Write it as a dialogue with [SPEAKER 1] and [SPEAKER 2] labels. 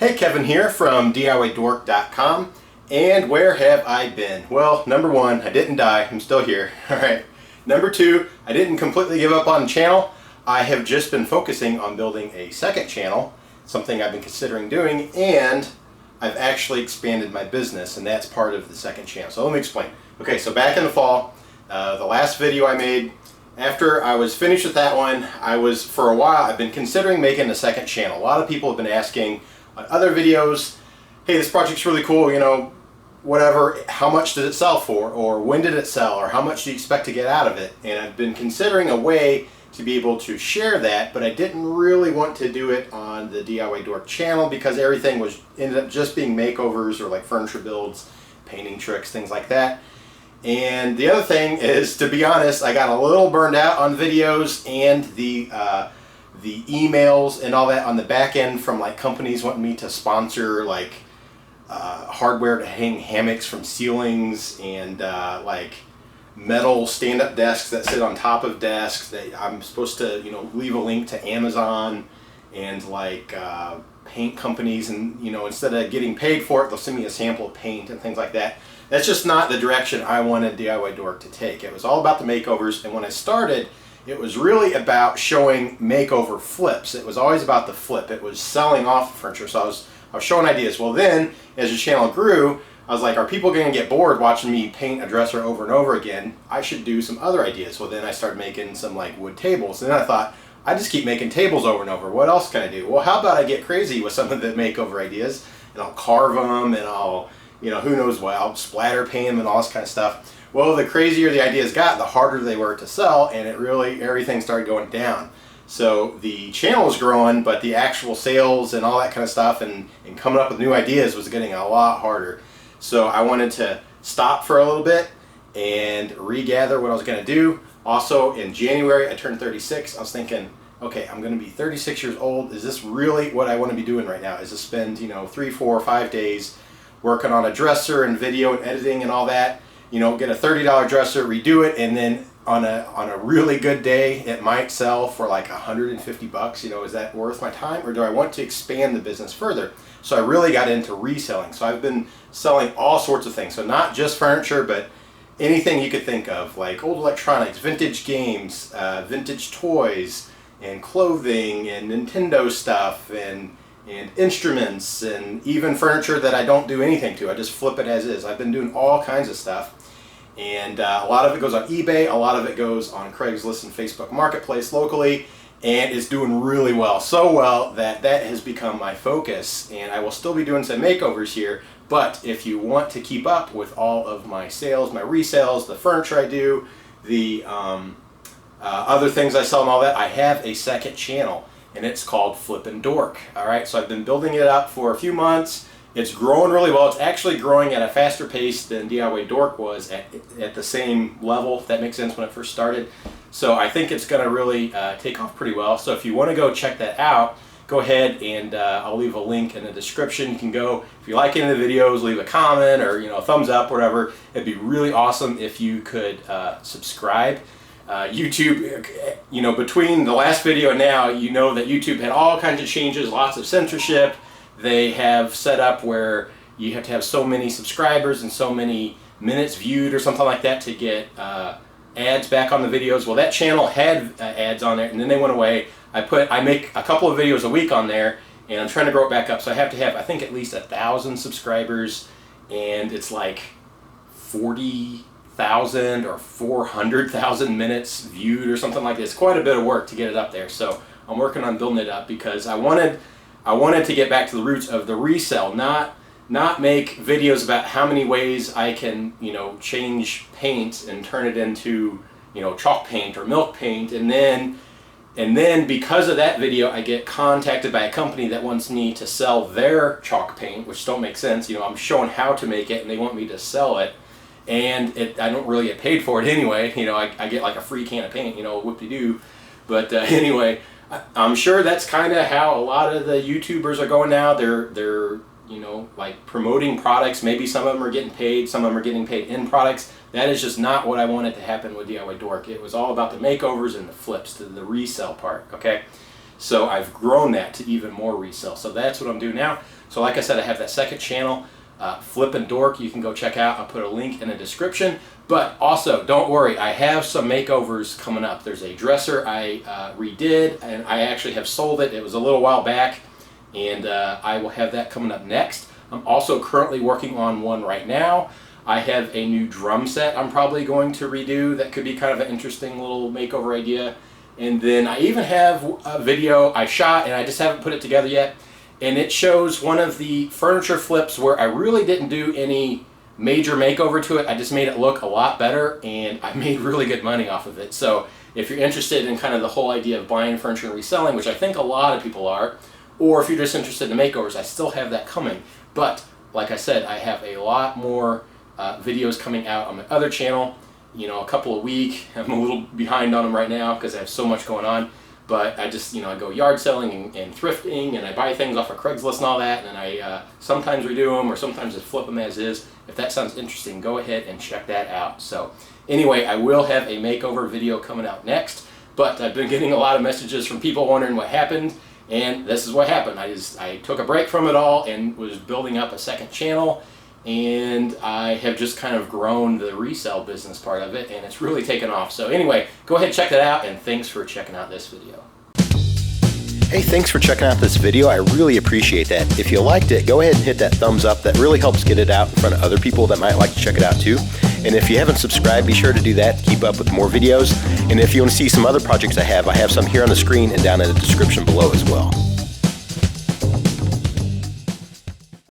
[SPEAKER 1] Hey, Kevin here from DIYDork.com. And where have I been? Well, number one, I didn't die. I'm still here. All right. Number two, I didn't completely give up on the channel. I have just been focusing on building a second channel, something I've been considering doing, and I've actually expanded my business, and that's part of the second channel. So let me explain. Okay, so back in the fall, the last video I made, after I was finished with that one, for a while, I've been considering making a second channel. A lot of people have been asking on other videos, hey, this project's really cool, you know, whatever, how much did it sell for, or when did it sell, or how much do you expect to get out of it? And I've been considering a way to be able to share that, but I didn't really want to do it on the DIY Dork channel because everything ended up just being makeovers or like furniture builds, painting tricks, things like that. And the other thing is, to be honest, I got a little burned out on videos and the emails and all that on the back end from like companies wanting me to sponsor like hardware to hang hammocks from ceilings and like metal stand-up desks that sit on top of desks that I'm supposed to, you know, leave a link to Amazon and like paint companies, and you know, instead of getting paid for it, they'll send me a sample of paint and things like that. That's just not the direction I wanted DIY Dork to take. It was all about the makeovers, and when I started, it was really about showing makeover flips. It was always about the flip. It was selling off the furniture, so I was showing ideas. Well then, as the channel grew, I was like, are people going to get bored watching me paint a dresser over and over again? I should do some other ideas. Well then I started making some like wood tables, and then I thought, I just keep making tables over and over. What else can I do? Well, how about I get crazy with some of the makeover ideas, and I'll carve them, and I'll, you know, who knows what, I'll splatter paint them and all this kind of stuff. Well, the crazier the ideas got, the harder they were to sell, and it really, everything started going down. So the channel was growing, but the actual sales and all that kind of stuff and coming up with new ideas was getting a lot harder. So I wanted to stop for a little bit and regather what I was going to do. Also, in January, I turned 36. I was thinking, okay, I'm going to be 36 years old. Is this really what I want to be doing right now? Is to spend, you know, 3, 4, 5 days working on a dresser and video and editing and all that? You know, get a $30 dresser, redo it, and then on a really good day, it might sell for like 150 bucks. You know, is that worth my time, or do I want to expand the business further? So I really got into reselling. So I've been selling all sorts of things. So not just furniture, but anything you could think of, like old electronics, vintage games, vintage toys, and clothing, and Nintendo stuff, and instruments, and even furniture that I don't do anything to. I just flip it as is. I've been doing all kinds of stuff. And a lot of it goes on eBay, a lot of it goes on Craigslist and Facebook Marketplace locally, and it's doing really well. So well that that has become my focus, and I will still be doing some makeovers here, but if you want to keep up with all of my sales, my resales, the furniture I do, the other things I sell and all that, I have a second channel, and it's called FlippinDork. All right, so I've been building it up for a few months. It's growing really well. It's actually growing at a faster pace than DIY Dork was at the same level, if that makes sense, when it first started. So I think it's going to really take off pretty well. So if you want to go check that out, go ahead, and I'll leave a link in the description. You can go, if you like any of the videos, leave a comment or, you know, a thumbs up, whatever. It'd be really awesome if you could subscribe. YouTube, you know, between the last video and now, you know that YouTube had all kinds of changes, lots of censorship. They have set up where you have to have so many subscribers and so many minutes viewed or something like that to get ads back on the videos. Well, that channel had ads on it, and then they went away. I make a couple of videos a week on there, and I'm trying to grow it back up. So I have to have, I think, at least 1,000 subscribers, and it's like 40,000 or 400,000 minutes viewed or something like this. Quite a bit of work to get it up there. So I'm working on building it up because I wanted to get back to the roots of the resell, not make videos about how many ways I can, you know, change paint and turn it into, you know, chalk paint or milk paint, and then because of that video, I get contacted by a company that wants me to sell their chalk paint, which don't make sense. You know, I'm showing how to make it, and they want me to sell it, and I don't really get paid for it anyway. You know, I get like a free can of paint, you know, whoop-de-doo. But anyway, I'm sure that's kind of how a lot of the YouTubers are going now. They're you know, like promoting products. Maybe some of them are getting paid, some of them are getting paid in products. That is just not what I wanted to happen with DIY Dork. It was all about the makeovers and the flips, the resell part, okay? So I've grown that to even more resell. So that's what I'm doing now. So like I said, I have that second channel, FlippinDork. You can go check out. I'll put a link in the description. But also, don't worry, I have some makeovers coming up. There's a dresser I redid, and I actually have sold it. It was a little while back, and I will have that coming up next. I'm also currently working on one right now. I have a new drum set I'm probably going to redo that could be kind of an interesting little makeover idea. And then I even have a video I shot, and I just haven't put it together yet. And it shows one of the furniture flips where I really didn't do any major makeover to it. I just made it look a lot better, and I made really good money off of it. So if you're interested in kind of the whole idea of buying furniture and reselling, which I think a lot of people are, or if you're just interested in makeovers, I still have that coming. But like I said, I have a lot more videos coming out on my other channel, you know, a couple a week. I'm a little behind on them right now because I have so much going on. But I just, you know, I go yard selling and thrifting, and I buy things off of Craigslist and all that, and I sometimes redo them or sometimes just flip them as is. If that sounds interesting, go ahead and check that out. So anyway, I will have a makeover video coming out next, but I've been getting a lot of messages from people wondering what happened, and this is what happened. I took a break from it all and was building up a second channel, and I have just kind of grown the resale business part of it, and it's really taken off. So anyway, go ahead and check that out, and thanks for checking out this video.
[SPEAKER 2] Hey, thanks for checking out this video. I really appreciate that. If you liked it, go ahead and hit that thumbs up. That really helps get it out in front of other people that might like to check it out too. And if you haven't subscribed, be sure to do that to keep up with more videos. And if you want to see some other projects I have some here on the screen and down in the description below as well.